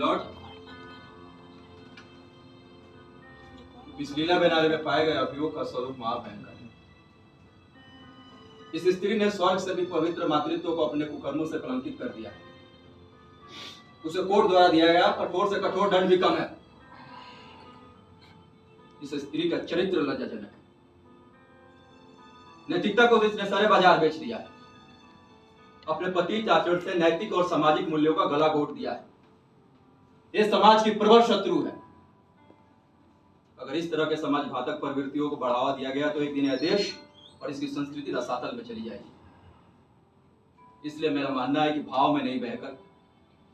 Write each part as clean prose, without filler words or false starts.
Milord, इस लीला बेनारे में पाए गए अभियोग का स्वरूप महाभयंकर है। इस स्त्री ने स्वर्ग से भी पवित्र मातृत्व को अपने कुकर्मों से कलंकित कर दिया। उसे कोर्ट द्वारा दिया गया कठोर से कठोर दंड भी कम है। इस स्त्री का चरित्र लज्जाजनक है। नैतिकता को इसने सारे बाजार बेच दिया है। अपने पतित आचरण से नैतिक और सामाजिक मूल्यों का गला घोट दिया है। यह समाज की प्रबल शत्रु है। अगर इस तरह के समाज घातक प्रवृत्तियों को बढ़ावा दिया गया तो एक दिन यह देश और इसकी संस्कृति रसातल में चली जाएगी। इसलिए मेरा मानना है कि भाव में नहीं बहकर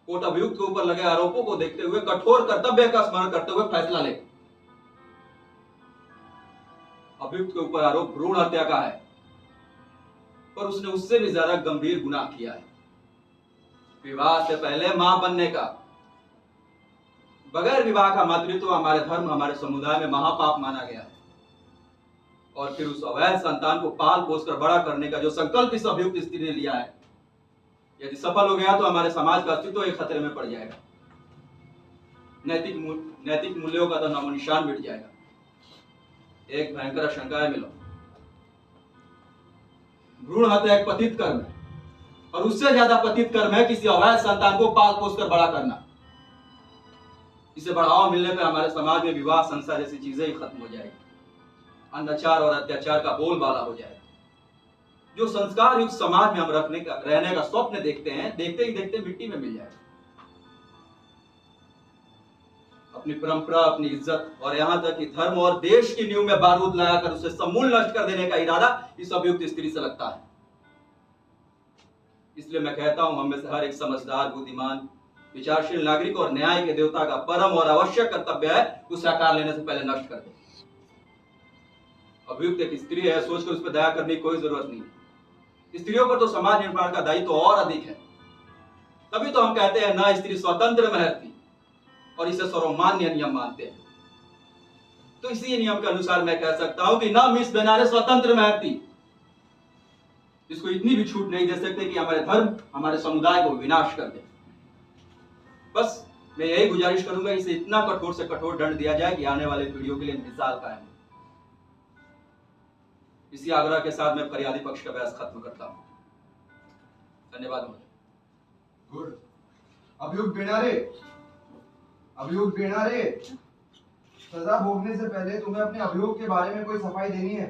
कोर्ट अभियुक्त के ऊपर लगे आरोपों को देखते हुए कठोर कर्तव्य का स्मरण करते हुए फैसला ले। अभियुक्त के ऊपर आरोप भ्रूण हत्या का है, पर उसने उससे भी ज्यादा गंभीर गुनाह किया है, विवाह से पहले मां बनने का। बगैर विवाह का मातृत्व हमारे धर्म, हमारे समुदाय में महापाप माना गया है। और फिर उस अवैध संतान को पाल पोस कर बड़ा करने का जो संकल्प इस अभियुक्त स्त्री ने लिया है, यदि सफल हो गया तो हमारे समाज का अस्तित्व एक खतरे में पड़ जाएगा। नैतिक मूल्यों का तो नामो निशान मिट जाएगा। एक भयंकर आशंका है मिलो, भ्रूण हत्या एक पतित कर्म है, और उससे ज्यादा पतित कर्म है किसी अवैध संतान को पाल पोस कर बड़ा करना। इसे बढ़ावा मिलने पर हमारे समाज में विवाह, संसार जैसी चीजें ही खत्म हो जाएगी। अनाचार और अत्याचार का बोलबाला हो जाएगा। जो संस्कार युक्त समाज में हम रहने का स्वप्न देखते हैं, देखते ही देखते मिट्टी में मिल जाएगा। अपनी परंपरा, अपनी इज्जत और यहां तक कि धर्म और देश की नींव में बारूद लगाकर उसे समूल नष्ट कर देने का इरादा इस अभियुक्त स्त्री से लगता है। इसलिए मैं कहता हूं, हम में से हर एक समझदार, बुद्धिमान, विचारशील नागरिक और न्याय के देवता का परम और आवश्यक कर्तव्य है उसे आकार लेने से पहले नष्ट कर दे। अभियुक्त एक स्त्री है, सोचकर उस पर दया करने की कोई जरूरत नहीं। स्त्रियों पर तो समाज निर्माण का दायित्व और अधिक है। तभी तो हम कहते हैं ना स्त्री स्वतंत्र महर्ति, और इसे सर्वमान्य नियम मानते हैं। तो इसी नियम के अनुसार मैं कह सकता हूं कि ना मिस बेनारे स्वतंत्र महर्ति। इसको इतनी भी छूट नहीं दे सकते कि हमारे धर्म, हमारे समुदाय को विनाश कर दे। बस मैं यही गुजारिश करूंगा, इसे इतना कठोर से कठोर दंड दिया जाए कि आने वाले पीढ़ियों के लिए मिसाल कायम हो। इसी आग्रह के साथ मैं फरियादी पक्ष का बहस खत्म करता हूं। धन्यवाद महोदय। गुड। अभियुक्त बेनारे, सजा भोगने से पहले तुम्हें अपने अभियोग के बारे में कोई सफाई देनी है।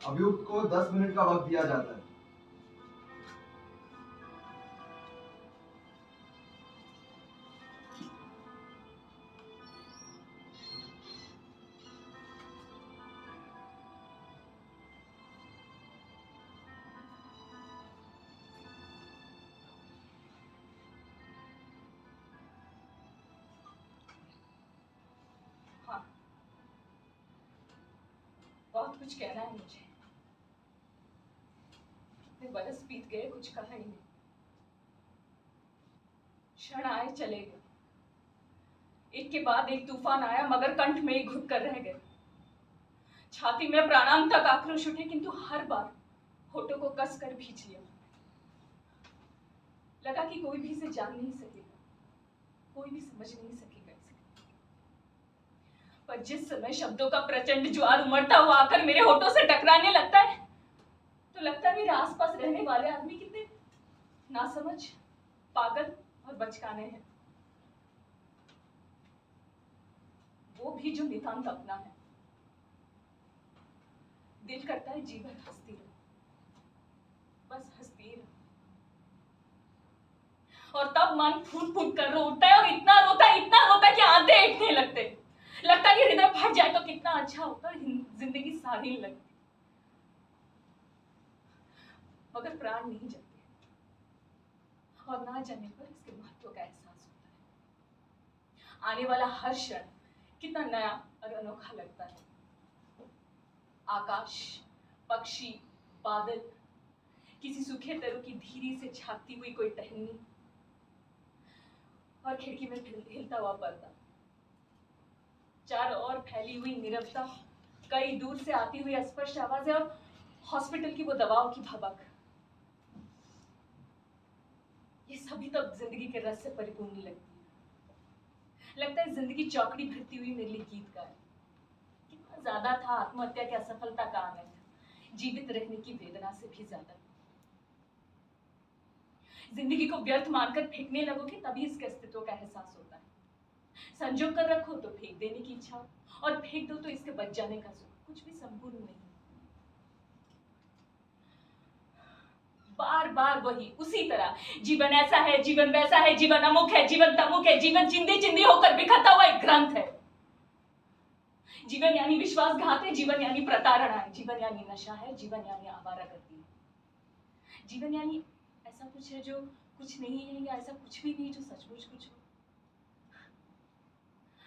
अभियुक्त को 10 मिनट का वक्त दिया जाता है। बहुत कुछ कहना है मुझे। इतने बरस बीत गए, कुछ कहा ही नहीं। क्षण आए चले गए, एक के बाद एक तूफान आया, मगर कंठ में ही घुट कर रह गए। छाती में प्राणांत तक आक्रोश उठे, किंतु हर बार होठों को कस कर भींच लिया। लगा कि कोई भी इसे जान नहीं सकेगा, कोई भी समझ नहीं सकेगा। पर जिस समय शब्दों का प्रचंड ज्वार उमड़ता हुआ आकर मेरे होठों से टकराने लगता है, तो लगता है मेरे आसपास रहने वाले आदमी कितने नासमझ, पागल और बचकाने हैं। वो भी जो नितांत अपना है। दिल करता है जी भर हंसती रहूं, बस हंसती रहूं। और तब मन फूट फूट कर रो उठता है, और इतना रोता है कि आंखें एकने लगते। लगता है कि हृदय फट जाए तो कितना अच्छा होता, जिंदगी साधी लगती। मगर प्राण नहीं जाते, और ना जाने पर इसके महत्व का एहसास होता है। आने वाला हर क्षण कितना नया और अनोखा लगता है। आकाश, पक्षी, बादल, किसी सूखे तरु की धीरे से झांकती हुई कोई टहनी, और खिड़की में हिलता हुआ पर्दा। चारों ओर फैली हुई नीरवता, कई दूर से आती हुई अस्पष्ट आवाजें, और हॉस्पिटल की वो दवाओं की भभक। ये सभी तब जिंदगी के रस से परिपूर्ण लगती है। लगता है जिंदगी चौकड़ी भरती हुई मेरे लिए गीत गाए। कितना ज्यादा था आत्महत्या की असफलता का आनंद, जीवित रहने की वेदना से भी ज्यादा। जिंदगी को व्यर्थ मानकर फेंकने लगोगे तभी इसके अस्तित्व का एहसास होता है। संजो कर रखो तो फेंक देने की इच्छा, और फेंक दो तो इसके बच जाने का सुख। कुछ भी संपूर्ण नहीं। बार बार वही उसी तरह, जीवन ऐसा है, जीवन वैसा है, जीवन अमुक है, जीवन तमुक है, जीवन चिंदी चिंदी होकर बिखरता हुआ एक ग्रंथ है। जीवन यानी विश्वासघात है, जीवन यानी प्रताड़ना है, जीवन यानी नशा है, जीवन यानी आवारागर्दी है, जीवन यानी ऐसा कुछ है जो कुछ नहीं है, या ऐसा कुछ भी नहीं जो सचमुच कुछ हो।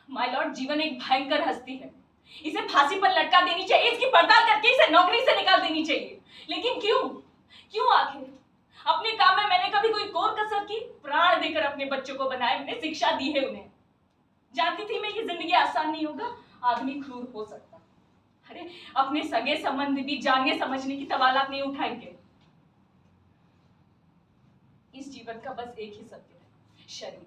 माय लॉर्ड, जीवन एक भयंकर हस्ती है। इसे फांसी पर लटका देनी चाहिए, इसकी पड़ताल करके इसे नौकरी से निकाल देनी चाहिए। लेकिन क्यों? क्यों आखिर? अपने काम में मैंने कभी कोई कोर कसर की? प्राण देकर अपने बच्चों को बनाया, मैंने शिक्षा दी है उन्हें। जानती थी मैं ये जिंदगी आसान नहीं होगा, आदमी क्रूर हो सकता। अरे अपने सगे संबंध भी जानने समझने की तवालात नहीं उठाएंगे। इस जीवन का बस एक ही सत्य है, शरीर।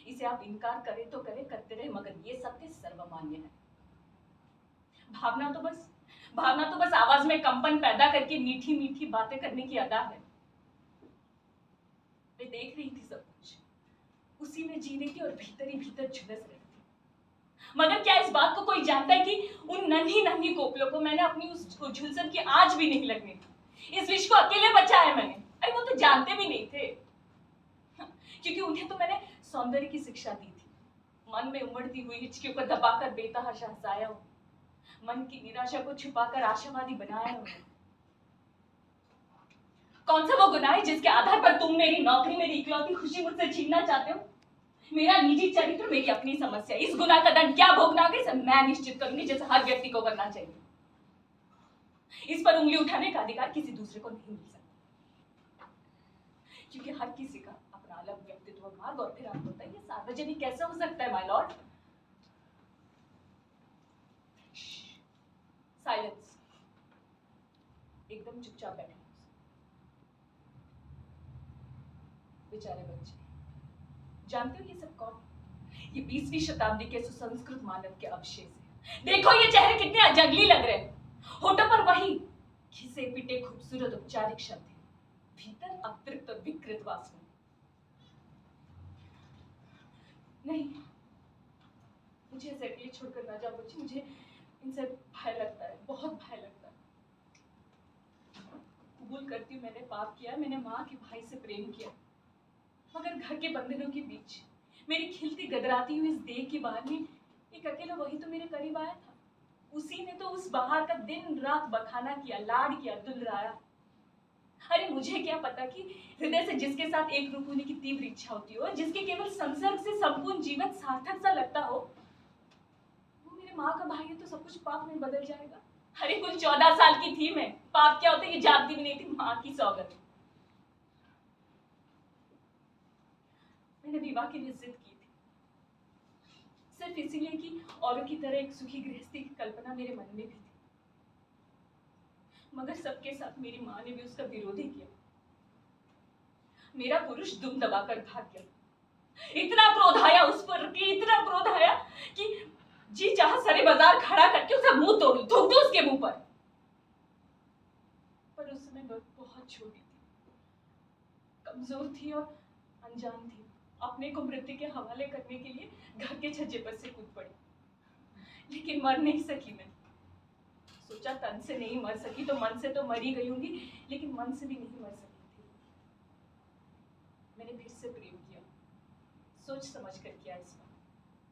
इसे आप इनकार करें तो करें, करते रहे, मगर ये सत्य सर्वमान्य है। भावना तो बस आवाज में कंपन पैदा करके मीठी मीठी बातें करने की अदा है। मैं देख रही थी सब कुछ, उसी में जी रही थी और भीतर ही भीतर झुलस रही थी। मगर क्या इस बात को कोई जानता है कि उन नन्ही नन्ही कोपलों को मैंने अपनी उस झुलसन की आंच भी नहीं लगने दी। इस विष को अकेले बचाया मैंने। अरे वो तो जानते भी नहीं थे, क्योंकि उन्हें तो मैंने सौंदर्य की शिक्षा दी थी। मन में उमड़ती हुई हिचकियों को दबाकर बेतहाशा हंसाया, मन की निराशा को छुपाकर आशावादी बनाया उन्हें। कौन सा वो गुनाह है जिसके आधार पर तुम मेरी नौकरी, मेरी इकलौती खुशी मुझसे छीनना चाहते हो? मेरा निजी चरित्र, मेरी अपनी समस्या। इस गुनाह का दंड क्या भोगना होगा इसे मैं निश्चित करूंगी, जैसे हर व्यक्ति को करना चाहिए। इस पर उंगली उठाने का अधिकार किसी दूसरे को नहीं मिल सकता, क्योंकि हर किसी का अपना अलग व्यक्तित्व, मार्ग और फिर आप होता है। ये सार्वजनिक कैसे हो सकता है माय लॉर्ड? साइलेंस। एकदम चुपचाप बैठे बेचारे बच्चे। जानते हो ये सब कौन? ये 20वीं शताब्दी के सुसंस्कृत मानव के अवशेष हैं। देखो ये चेहरे कितने अजगली लग रहे हैं। होठों पर वही घिसे पिटे खूबसूरत औपचारिक शब्द, भीतर अतृप्त और विकृत वासना। नहीं, मुझे ऐसे अकेले छोड़कर ना जाओ बच्ची। मुझे इनसे भय लगता है, बहुत भय लगता है। कबूल करती हूँ मैंने पाप किया, मैंने माँ के भाई से प्रेम किया, मगर घर के बंधनों के बीच मेरी खिलती गदराती हुई इस देह की बाहर में एक अकेला वही तो मेरे करीब आया था। उसी ने तो उस बाहर का दिन रात बखाना किया, लाड किया, दुलराया। अरे मुझे क्या पता कि हृदय से जिसके साथ एक रूप होने की तीव्र इच्छा होती हो, जिसके केवल संसर्ग से संपूर्ण जीवन सार्थक सा लगता हो, वो मेरे माँ का भाई है तो सब कुछ पाप में बदल जाएगा। अरे कुल 14 साल की थी मैं, पाप क्या होता है ये जानती भी नहीं थी। माँ की सौगंध। मैंने विवाह के लिए जिद की थी, सिर्फ इसीलिए कि औरों की तरह एक सुखी गृहस्थी की कल्पना मेरे मन में भी थी। मगर सबके साथ मेरी माँ ने भी उसका विरोध ही किया। मेरा पुरुष दुम दबाकर भाग गया। इतना क्रोध आया उस पर कि इतना क्रोध आया कि जी चाह सारे बाजार खड़ा करके उसका मुंह तोड़ थूक दूं उसके मुंह पर उस समय मैं बहुत छोटी थी, कमजोर थी और अनजान थी। अपने को मृत्यु के हवाले करने के लिए घर के छज्जे पर से कूद पड़ी, लेकिन मर नहीं सकी मैं। सोचा तन से नहीं मर सकी तो मन से तो मर ही गई होंगी, लेकिन मन से भी नहीं मर सकी थी। मैंने फिर से प्रेम किया, सोच समझ कर किया, इस बार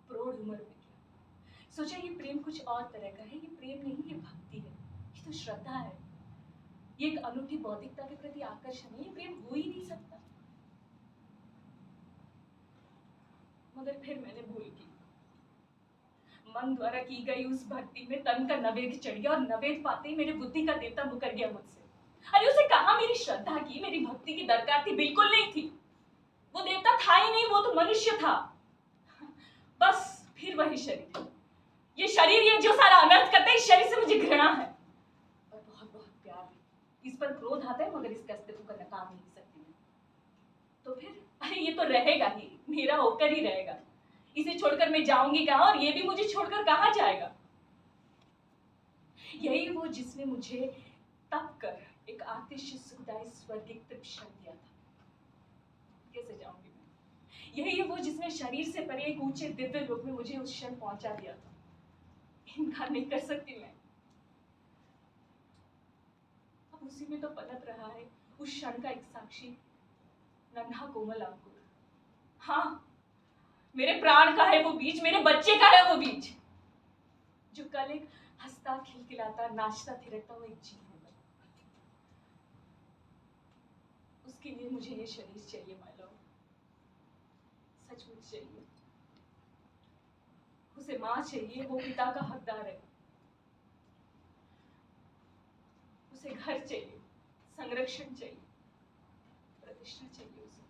प्रौढ़ उम्र में किया। सोचा ये प्रेम कुछ और तरह का है, ये प्रेम नहीं, ये भक्ति है, ये तो श्रद्धा है, ये एक अनूठी बौद्धिकता के प्रति आकर्षण है। ये प्रेम हो ही नहीं सकता। मगर फिर मैंने भूल की। मन द्वारा की गई उस भक्ति में तन का नवेद चढ़ गया, और नवेद पाते ही मेरे बुद्धि का देवता मुकर गया मुझसे। अरे उसे कहाँ मेरी श्रद्धा की, मेरी भक्ति की दरकार थी? बिल्कुल नहीं थी। वो देवता था ही नहीं, वो तो मनुष्य था। बस फिर वही शरीर, ये शरीर, ये जो सारा अनर्थ करता है, इस शरीर से मुझे घृणा है और बहुत बहुत प्यार है। इस पर क्रोध आता है, मगर इसके अस्तित्व का नकार नहीं सकती मैं। तो फिर अरे ये तो रहेगा ही, मेरा होकर ही रहेगा। इसे छोड़कर मैं जाऊंगी कहाँ, और ये भी मुझे छोड़कर कहाँ जाएगा। यही वो जिसने मुझे तप कर एक आतिश सुखदायी स्वर्गिक क्षण दिया था। कैसे जाऊंगी मैं? यही है वो जिसने शरीर से परे एक ऊंचे दिव्य लोक में मुझे उस क्षण पहुंचा दिया था। इनकार नहीं कर सकती मैं। अब उसी में तो पनप रहा है उस क्षण का एक साक्षी, नन्हा कोमल अंकुर। हाँ, मेरे प्राण का है वो बीज, मेरे बच्चे का है वो बीज, जो कल एक हंसता खिलखिलाता नाचता थिरकता हुआ एक जीव होगा। उसके लिए मुझे ये शरीर चाहिए माय लॉर्ड, सचमुच चाहिए। उसे माँ चाहिए, वो पिता का हकदार है। उसे घर चाहिए, संरक्षण चाहिए, प्रतिष्ठा चाहिए उसे।